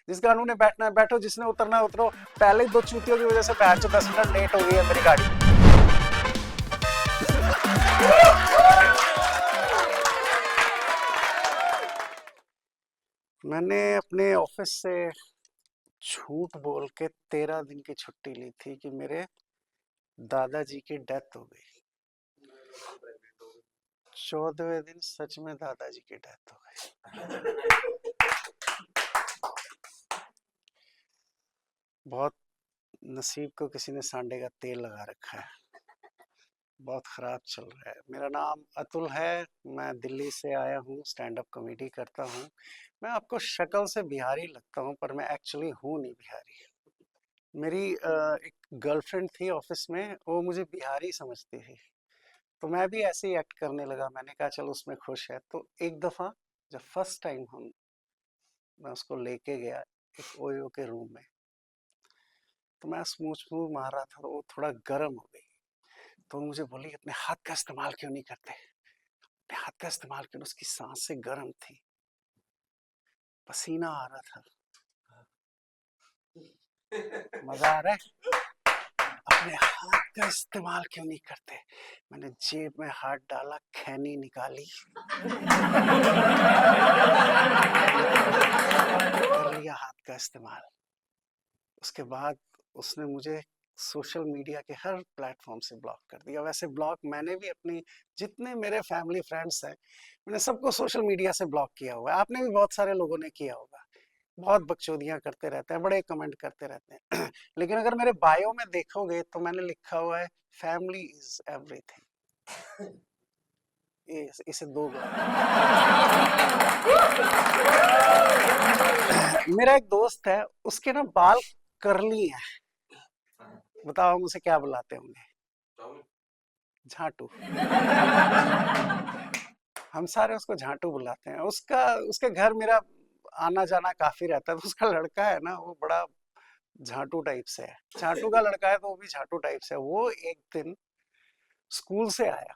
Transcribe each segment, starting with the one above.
जिस कानून ने बैठना है बैठो, जिसने उतरना है उतरो। पहले ही 2 चूतियों की वजह से 10 मिनट लेट हो गई है मेरी गाड़ी। मैंने अपने ऑफिस से झूठ बोल के 13 दिन की छुट्टी ली थी कि मेरे दादाजी की डेथ हो गई। 14वें दिन सच में दादाजी की डेथ हो गई। बहुत नसीब को किसी ने सांडे का तेल लगा रखा है। बहुत खराब चल रहा है। मेरा नाम अतुल है, मैं दिल्ली से आया हूँ, स्टैंड अप कॉमेडी करता हूँ। मैं आपको शक्ल से बिहारी लगता हूँ पर मैं एक्चुअली हूँ नहीं बिहारी। मेरी एक गर्लफ्रेंड थी ऑफिस में, वो मुझे बिहारी समझती थी, तो मैं भी ऐसे ही एक्ट करने लगा। मैंने कहा चल उसमें खुश है। तो एक दफ़ा जब फर्स्ट टाइम मैं उसको लेके गया एक ओयो के रूम में, तो मैं स्मूथ स्मूथ मार रहा था, तो वो थोड़ा गर्म हो गई। तो वो मुझे बोली अपने हाथ का इस्तेमाल क्यों नहीं करते, अपने हाथ का इस्तेमाल क्यों। उसकी सांस से गर्म थी, पसीना आ रहा था। मजा आ रहा है। अपने हाथ का इस्तेमाल क्यों नहीं करते। मैंने जेब में हाथ डाला, खैनी निकाली, कर लिया हाथ का इस्तेमाल। उसके बाद उसने मुझे सोशल मीडिया के हर प्लेटफॉर्म से ब्लॉक कर दिया। वैसे ब्लॉक मैंने भी अपनी, जितने मेरे फैमिली फ्रेंड्स हैं, मैंने सबको सोशल मीडिया से ब्लॉक किया हुआ है। आपने भी बहुत सारे लोगों ने किया होगा। बहुत बकचोदियां करते रहते हैं, बड़े कमेंट करते रहते हैं। लेकिन अगर मेरे बायो में देखोगे तो मैंने लिखा हुआ है फैमिली इज एवरीथिंग। इसे 2 मेरा एक दोस्त है, उसके ना बाल करली हैं। बताओ हम उसे क्या बुलाते होंगे। झाटू। हम सारे उसको झाटू बुलाते हैं। उसके घर मेरा आना जाना काफी रहता है। तो उसका लड़का है ना, वो बड़ा झाटू टाइप से है। झाटू का लड़का है तो वो भी झाटू टाइप से है। वो एक दिन स्कूल से आया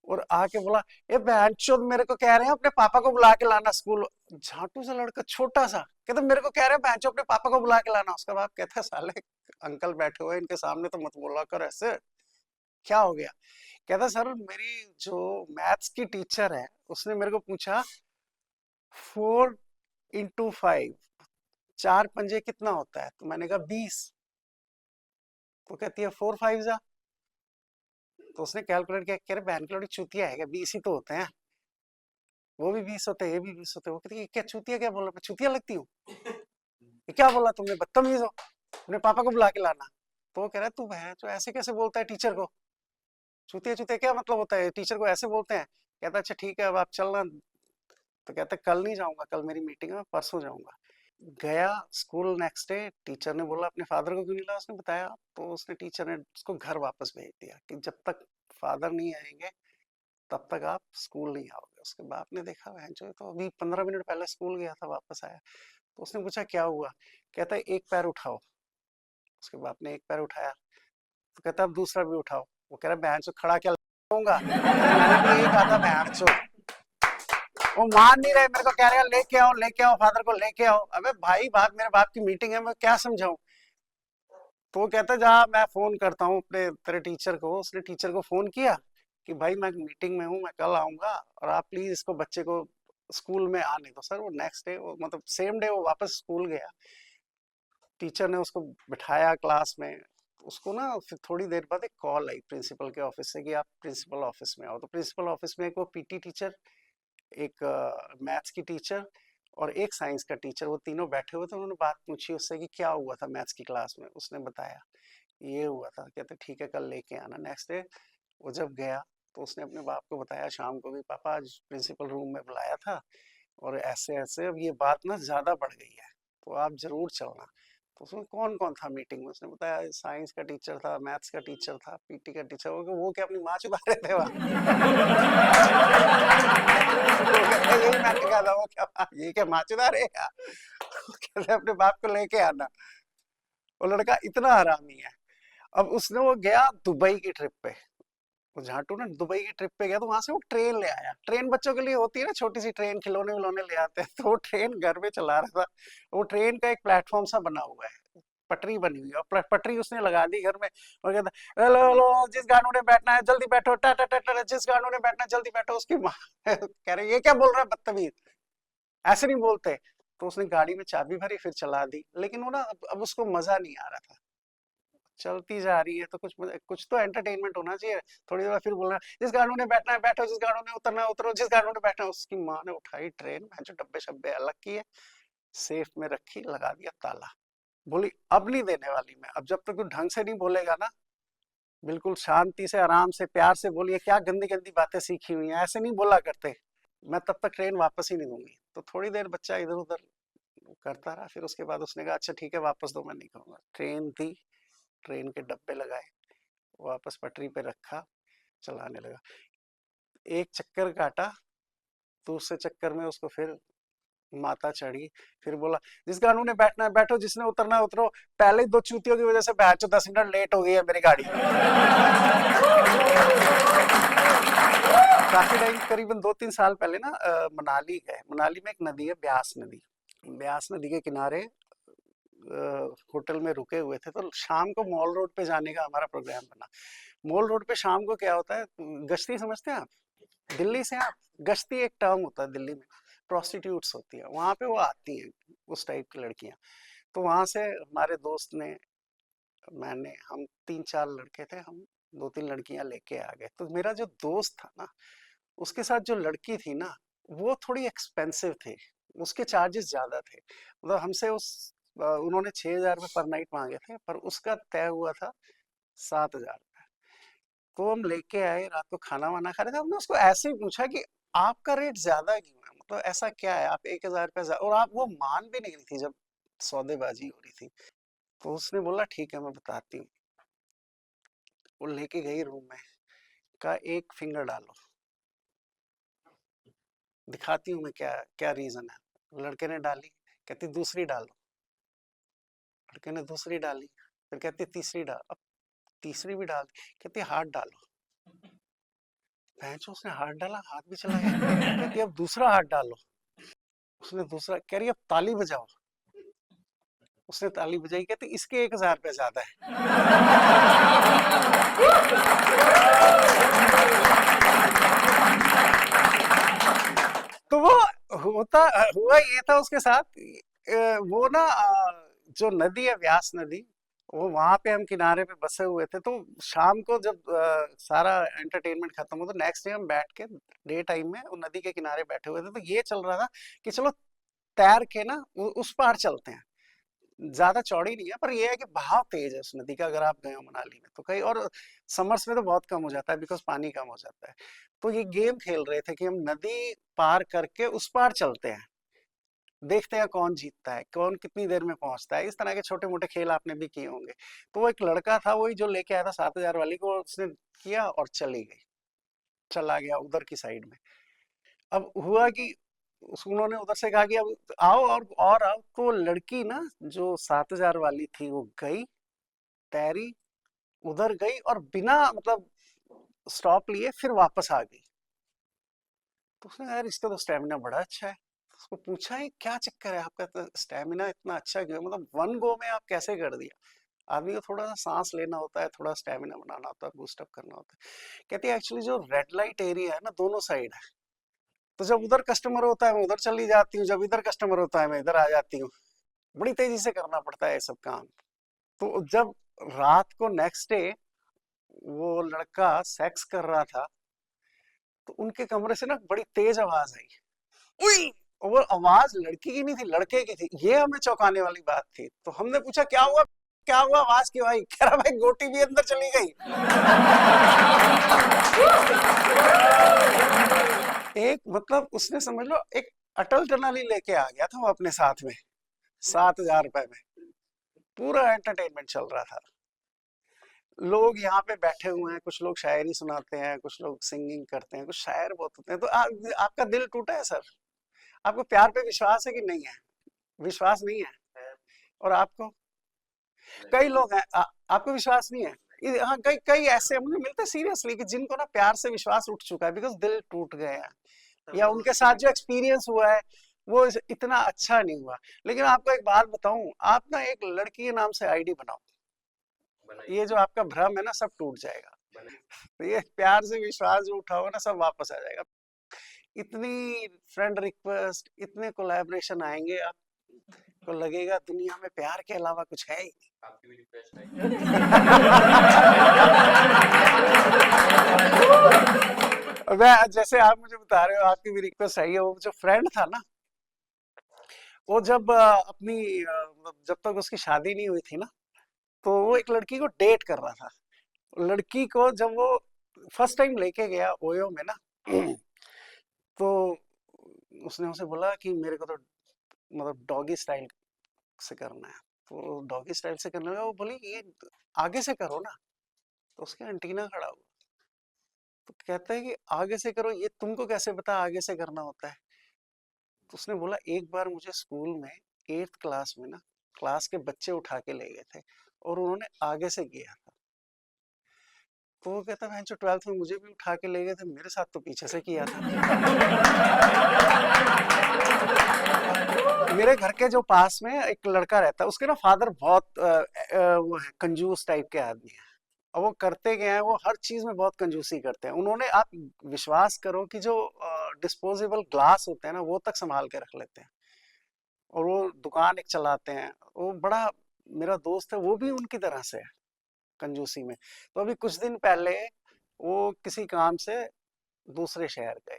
और आके बोला, ये बहनचोद मेरे को कह रहे हैं अपने पापा को बुला के लाना स्कूल। झाटू सा लड़का छोटा सा कहता मेरे को कह रहे हैं बहनचोद अपने पापा को बुला के लाना। उसका बाप कहता है साले अंकल बैठे हुए इनके सामने तो मत बोला कर ऐसे, क्या हो गया। कहता सर मेरी जो मैथ्स की टीचर है उसने मेरे को पूछा 4 into 5, 4 पंजे कितना होता है। तो मैंने कहा 20। तो कहती है 4 5 जा। तो उसने कैलकुलेट किया, कह रहे बहन की लोड़ी चूतिया है क्या, 20 ही तो होते हैं। वो भी 20 होते हैं, ये भी 20 होते हैं। वो कहती है क्या चूतिया, क्या बोला, मैं चूतिया लगती हूँ। ये क्या बोला तुमने, बदतमीज हो, अपने पापा को बुला के लाना। तो वो कह रहा है तू बहन जो ऐसे कैसे बोलता है टीचर को, चूतिया चूतिया क्या मतलब होता है, टीचर को ऐसे बोलते हैं। कहता अच्छा ठीक है अब आप चलना। तो कहता कल नहीं जाऊंगा, कल मेरी मीटिंग है, परसों जाऊंगा। गया स्कूल नेक्स्ट डे। टीचर ने बोला अपने फादर को क्यों नहीं लाया, उसने बताया। तो उसने टीचर ने उसको घर वापस भेज दिया कि जब तक फादर नहीं आएंगे तब तक आप स्कूल नहीं आओगे। उसके बाप ने देखा बहन जो तो अभी 15 मिनट पहले स्कूल गया था, वापस आया। तो उसने पूछा क्या हुआ। कहता है एक पैर उठाओ। उसके बाप ने एक पैर उठाया। तो कहता अब दूसरा भी उठाओ। वो कह रहा बहन चो खड़ा क्या लगाऊंगा। मैंने भी यही कहा था बहन चो। वो मान नहीं रहे, मेरे को कह रहे लेके आओ फादर को लेके आओ। अबे भाई बात, मेरे बाप की मीटिंग है, मैं क्या समझाऊं। तो वो कहता जा मैं फोन करता हूँ अपने तेरे टीचर को। उसने टीचर को फोन किया कि भाई मैं मीटिंग में हूँ, मैं कल आऊंगा और आप प्लीज इसको बच्चे को स्कूल में आने दो। सर वो नेक्स्ट डे, वो मतलब सेम डे वो वापस स्कूल गया। टीचर ने उसको बिठाया क्लास में। उसको ना फिर थोड़ी देर बाद एक कॉल आई प्रिंसिपल के ऑफिस से कि आप प्रिंसिपल ऑफिस में आओ। तो प्रिंसिपल ऑफिस में एक वो पीटी टीचर, एक मैथ्स की टीचर और एक साइंस का टीचर, वो तीनों बैठे हुए थे। उन्होंने बात पूछी उससे कि क्या हुआ था मैथ्स की क्लास में। उसने बताया ये हुआ था। कहते ठीक है कल लेके आना। नेक्स्ट डे वो जब गया तो उसने अपने बाप को बताया शाम को भी, पापा आज प्रिंसिपल रूम में बुलाया था और ऐसे ऐसे अब ये बात ना ज़्यादा बढ़ गई है, तो आप ज़रूर चलना। तो उसमें कौन कौन था मीटिंग में। उसने बताया साइंस का टीचर था, मैथ्स का टीचर था, पीटी का टीचर। वो क्या अपनी माँ चुदा रहे थे वहाँ। वो कहता है, यही मैंने कहा था, वो क्या ये क्या माँ चुदा रहे क्या। कहते अपने बाप को लेके आना। वो लड़का इतना हरामी है। अब उसने वो गया दुबई की ट्रिप पे। वो झाटू ना दुबई की ट्रिप पे गया, तो वहां से वो ट्रेन ले आया। ट्रेन बच्चों के लिए होती है ना, छोटी सी ट्रेन, खिलौने विलौने ले आते हैं। तो वो ट्रेन घर में चला रहा था। वो ट्रेन का एक प्लेटफॉर्म सा बना हुआ है, पटरी बनी हुई है, और पटरी उसने लगा दी घर में। और कहता, हेलो हेलो, जिस गानू ने बैठना है जल्दी बैठो, टा टा टा टा, जिस गानू ने बैठना है जल्दी बैठो। उसकी माँ कह रही, ये क्या बोल रहा है बदतमीज, ऐसे नहीं बोलते। तो उसने गाड़ी में चाबी भरी, फिर चला दी। लेकिन वो ना अब उसको मजा नहीं आ रहा था। चलती जा रही है तो कुछ तो एंटरटेनमेंट होना चाहिए। थोड़ी देर बाद फिर बोलना, जिस गानू ने बैठना है बैठो, जिस गानू ने उतरना है उतरो, जिस गानू ने बैठना है। उसकी माँ ने उठाई ट्रेन, जो डब्बे शब्बे अलग किए, सेफ में रखी, लगा दिया ताला। बोली अब नहीं देने वाली मैं, अब जब तक तू ढंग से नहीं बोलेगा ना, बिल्कुल शांति से आराम से प्यार से बोलिए, क्या गंदी गंदी बातें सीखी हुई हैं, ऐसे नहीं बोला करते, मैं तब तक ट्रेन वापस ही नहीं दूंगी। तो थोड़ी देर बच्चा इधर उधर करता रहा, फिर उसके बाद उसने कहा अच्छा ठीक है वापस दो, मैं नहीं कहूंगा। ट्रेन थी, ट्रेन के डब्बे लगाए, वापस पटरी पे रखा, चलाने लगा। एक चक्कर काटा, दूसरे चक्कर में उसको फिर माता चढ़ी। फिर बोला, जिस गानू ने बैठना है बैठो, जिसने उतरना है उतरो। पहले ही 2 चूतियों की वजह से बैच 10 मिनट लेट हो गई है मेरी गाड़ी। काफी टाइम, करीबन 2-3 साल पहले ना मनाली गए। मनाली में एक नदी है, ब्यास नदी। ब्यास नदी के किनारे होटल में रुके हुए थे, तो शाम को मॉल रोड पे जाने का हमारा प्रोग्राम बना। मॉल रोड पे शाम को क्या होता है, गश्ती समझते हैं आप? दिल्ली से आप, गश्ती एक टर्म होता है दिल्ली में, प्रोस्टिट्यूट्स होती है वहां पे, वो आती हैं उस टाइप की लड़कियां। तो वहां से हमारे दोस्त ने, मैंने, हम 3-4 लड़के थे, हम 2-3 लड़कियां लेके आ गए। तो मेरा जो दोस्त था ना, उसके साथ जो लड़की थी ना, वो थोड़ी एक्सपेंसिव थी, उसके चार्जेस ज्यादा थे। मतलब हमसे उन्होंने 6,000 रुपये पर नाइट मांगे थे, पर उसका तय हुआ था 7,000। तो हम लेके आए, रात को खाना वाना खा रहे थे, हमने उसको ऐसे ही पूछा कि आपका रेट ज्यादा क्यों है, मतलब ऐसा क्या है, आप 1,000 रुपये और आप, वो मान भी नहीं रही थी जब सौदेबाजी हो रही थी। तो उसने बोला ठीक है मैं बताती हूँ। वो लेके गई रूम में, कहा एक फिंगर डालो, दिखाती हूँ मैं क्या क्या रीजन है। लड़के ने डाली, कहती दूसरी डालो। लड़के ने दूसरी डाली, फिर कहती तीसरी डाल, अब तीसरी भी डाल, कहती हाथ डालो। भैंचो, उसने हाथ डाला, हाथ भी चला गया। कहती अब दूसरा हाथ डालो। उसने दूसरा, कह रही अब ताली बजाओ। उसने ताली बजाई, कहती इसके 1,000 रुपये ज्यादा है। तो वो होता, हुआ ये था उसके साथ। वो ना जो नदी है, व्यास नदी, वो वहां पे हम किनारे पे बसे हुए थे। तो शाम को जब सारा एंटरटेनमेंट खत्म हो, तो नेक्स्ट डे हम बैठ के डे टाइम में वो नदी के किनारे बैठे हुए थे। तो ये चल रहा था कि चलो तैर के ना उस पार चलते हैं। ज्यादा चौड़ी नहीं है, पर ये है कि बहाव तेज है उस नदी का। अगर आप गए हो मनाली में तो कहीं, और समर्स में तो बहुत कम हो जाता है, बिकॉज पानी कम हो जाता है। तो ये गेम खेल रहे थे कि हम नदी पार करके उस पार चलते हैं, देखते हैं कौन जीतता है, कौन कितनी देर में पहुंचता है। इस तरह के छोटे मोटे खेल आपने भी किए होंगे। तो वो एक लड़का था, वही जो लेके आया था 7,000 वाली को, उसने किया और चली गई, चला गया उधर की साइड में। अब हुआ कि उन्होंने उधर से कहा कि अब आओ और आओ। तो लड़की ना, जो 7,000 वाली थी, वो गई, तैरी, उधर गई, और बिना मतलब स्टॉप लिए फिर वापस आ गई। तो उसने कहा, यार इसका तो स्टेमिना बड़ा अच्छा है। उसको पूछा है क्या चक्कर है आपका, तो स्टेमिना इतना अच्छा क्यों, मतलब वन गो में आप कैसे कर दिया। आदमी को थोड़ा सा सांस लेना होता है, थोड़ा स्टेमिना बनाना होता है, बूस्टअप करना होता है। कहती है एक्चुअली जो रेड लाइट एरिया है ना, दोनों साइड है। तो जब उधर कस्टमर होता है मैं उधर चली जाती हूँ, जब इधर कस्टमर होता है मैं इधर आ जाती हूँ। बड़ी तेजी से करना पड़ता है ये सब काम। तो जब रात को नेक्स्ट डे वो लड़का सेक्स कर रहा था, तो उनके कमरे से ना बड़ी तेज आवाज आई, उई। और वो आवाज लड़की की नहीं थी, लड़के की थी। ये हमें चौंकाने वाली बात थी। तो हमने पूछा क्या हुआ, क्या हुआ, आवाज क्यों आई। कह रहा भाई गोटी भी अंदर चली गई। एक मतलब उसने, समझ लो, एक अटल टनल ही लेके आ गया था वो अपने साथ में, 7,000 रुपए में। पूरा एंटरटेनमेंट चल रहा था। लोग यहाँ पे बैठे हुए हैं, कुछ लोग शायरी सुनाते हैं, कुछ लोग सिंगिंग करते हैं, कुछ शायर बहुत होते हैं। तो आपका दिल टूटा है सर? आपको प्यार पे विश्वास है कि नहीं है? विश्वास नहीं है। और आपको? कई लोग हैं, आपको विश्वास नहीं है। हाँ, कई कई ऐसे मुझे मिलते सीरियसली कि जिनको ना प्यार से विश्वास उठ चुका है, बिकॉज दिल टूट गए हैं, या उनके साथ जो एक्सपीरियंस हुआ है वो इतना अच्छा नहीं हुआ। लेकिन आपको एक बात बताऊं, आप ना एक लड़की के नाम से आईडी बनाओ, ये जो आपका भ्रम है ना सब टूट जाएगा। तो ये प्यार से विश्वास जो उठा हुआ ना सब वापस आ जाएगा। इतनी फ्रेंड रिक्वेस्ट, इतने कोलैबोरेशन आएंगे, आपको लगेगा दुनिया में प्यार के अलावा कुछ है ही नहीं। मैं जैसे आप मुझे बता रहे हो आपकी भी रिक्वेस्ट आई है, वो जो फ्रेंड था ना, वो जब अपनी मतलब जब तक उसकी शादी नहीं हुई थी ना, तो वो एक लड़की को डेट कर रहा था। लड़की को जब वो फर्स्ट टाइम लेके गया ओयो में ना, तो उसने उसे बोला कि मेरे को तो मतलब डॉगी स्टाइल से करना है। तो डॉगी स्टाइल से करने लगा, वो बोली ये आगे से करो ना। तो उसके एंटीना खड़ा हुआ, तो कहता है कि आगे से करो, ये तुमको कैसे पता आगे से करना होता है। तो उसने बोला एक बार मुझे स्कूल में 8th क्लास में ना, क्लास के बच्चे उठा के ले गए थे और उन्होंने आगे से किया था। तो वो कहता है जो 12th में मुझे भी उठा के ले गए थे, मेरे साथ तो पीछे से किया था। मेरे घर के जो पास में एक लड़का रहता है, उसके ना फादर बहुत वो है कंजूस टाइप के आदमी है, और वो करते गए हैं, वो हर चीज में बहुत कंजूसी करते हैं। उन्होंने, आप विश्वास करो कि जो डिस्पोजेबल ग्लास होते हैं ना वो तक संभाल के रख लेते हैं, और वो दुकान एक चलाते हैं। वो बड़ा, मेरा दोस्त है, वो भी उनकी तरह से है कंजूसी में। तो अभी कुछ दिन पहले वो किसी काम से दूसरे शहर गए,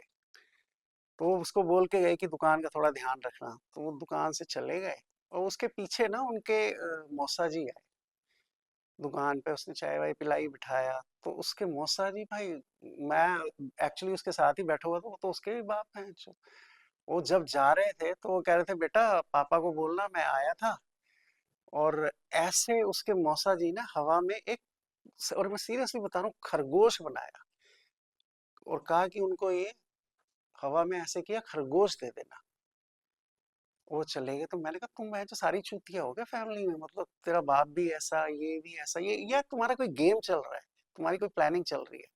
तो वो उसको बोल के गए कि दुकान का थोड़ा ध्यान रखना। तो वो दुकान से चले गए, और उसके पीछे ना उनके मौसा जी आए दुकान पे। उसने चाय वाय पिलाई, बिठाया। तो उसके मौसा जी भाई, मैं एक्चुअली उसके साथ ही बैठा हुआ था, वो तो उसके भी बाप हैं। वो जब जा रहे थे तो वो कह रहे थे बेटा पापा को बोलना मैं आया था। और ऐसे उसके मौसा जी ने हवा में एक, और मैं सीरियसली बता रहा हूँ, खरगोश बनाया और कहा कि उनको ये हवा में ऐसे किया, खरगोश दे देना। वो चले गए। तो मैंने कहा तुम है जो सारी चूतिया हो गया फैमिली में, मतलब तेरा बाप भी ऐसा, ये भी ऐसा, ये या तुम्हारा कोई गेम चल रहा है, तुम्हारी कोई प्लानिंग चल रही है।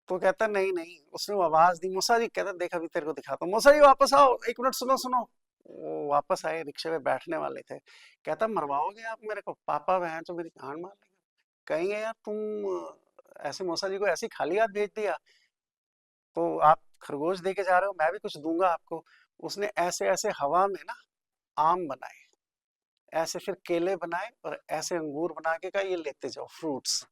तो कहता नहीं नहीं, उसने वो आवाज दी, मूसा जी। कहता देख अभी तेरे को दिखाता हूँ। मूसा जी वापस आओ, एक मिनट सुनो सुनो। वो वापस आए, रिक्शे में बैठने वाले थे। कहता मरवाओगे आप मेरे को, पापा वह जो मेरी जान मार लेंगे। कहेंगे यार तुम ऐसे मूसा जी को ऐसे ही खाली हाथ भेज दिया, तो आप खरगोश दे के जा रहे हो, मैं भी कुछ दूंगा आपको। उसने ऐसे ऐसे हवा में ना आम बनाए, ऐसे फिर केले बनाए, और ऐसे अंगूर बना के कहा ये लेते जाओ फ्रूट्स।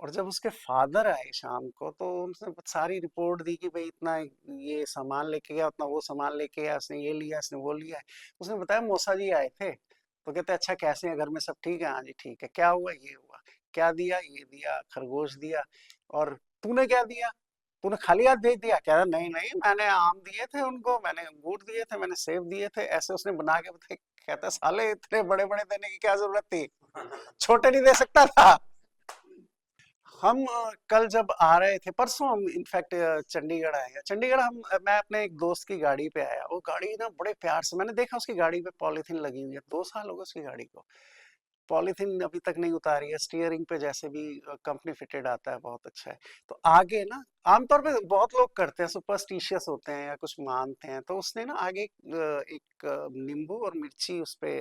और जब उसके फादर आए शाम को, तो उसने सारी रिपोर्ट दी कि भाई इतना ये सामान लेके गया, उतना वो सामान लेके गया, उसने ये लिया, उसने वो लिया है। उसने बताया मौसा जी आए थे। तो कहते अच्छा कैसे हैं, घर में सब ठीक है? हाँ जी ठीक है। क्या हुआ? ये हुआ। क्या दिया? ये दिया, खरगोश दिया। और तूने क्या दिया? तूने खाली हाथ भेज दिया? कह रहा नहीं नहीं, मैंने आम दिए थे उनको, मैंने अंगूर दिए थे, मैंने सेब दिए थे। ऐसे उसने बना के बताया। कहता साले इतने बड़े बड़े देने की क्या जरूरत थी, छोटे नहीं दे सकता था? हम कल जब आ रहे थे, परसों हम इनफैक्ट चंडीगढ़ आए हैं। चंडीगढ़ हम मैं अपने एक दोस्त की गाड़ी पे आया। वो गाड़ी ना बड़े प्यार से, मैंने देखा उसकी गाड़ी पे पॉलीथीन लगी हुई है, 2 साल हो गए उसकी गाड़ी को, पॉलीथीन अभी तक नहीं उतारी है। स्टीयरिंग पे जैसे भी कंपनी फिटेड आता है, बहुत अच्छा है। तो आगे ना, आमतौर पे बहुत लोग करते हैं, सुपरस्टिशियस होते हैं या कुछ मानते हैं, तो उसने ना आगे एक नींबू और मिर्ची उस पे,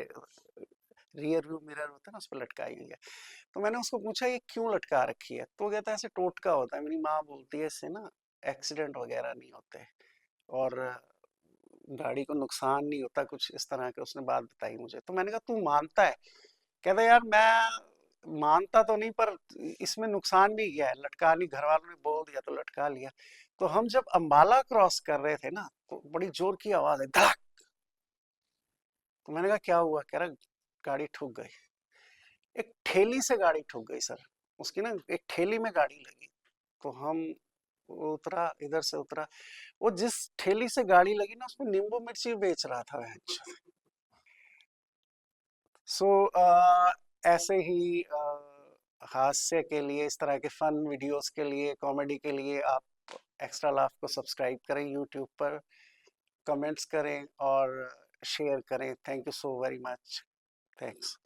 रियर व्यू मिरर होता है ना, उस पर लटकाई हुई है। तो मैंने उसको पूछा ये क्यों लटका रखी है? तो वो कहता है ऐसे टोटका होता है, मेरी माँ बोलती है इससे ना एक्सीडेंट वगैरह नहीं होते, और गाड़ी को नुकसान नहीं होता, कुछ इस तरह के उसने बात बताई मुझे। तो मैंने कहा तू मानता है? कहता यार मैं मानता तो नहीं, पर इसमें नुकसान भी क्या है, लटका ली, घर वालों ने बोल दिया तो लटका लिया। तो हम जब अंबाला क्रॉस कर रहे थे ना, तो बड़ी जोर की आवाज है, धड़क। तो मैंने कहा क्या हुआ? कह रहा गाड़ी ठुक गई। एक ठेली से गाड़ी ठुक गई सर, उसकी ना एक ठेली में गाड़ी लगी। तो हम, वो उतरा, इधर से उतरा, वो जिस ठेली से गाड़ी लगी ना उसमें नींबू मिर्ची बेच रहा था वह। सो ऐसे ही हास्य के लिए, इस तरह के फन वीडियोस के लिए, कॉमेडी के लिए आप एक्स्ट्रा लाफ को सब्सक्राइब करें यूट्यूब पर, कमेंट्स करें और शेयर करें। Thank you so very much. Thanks.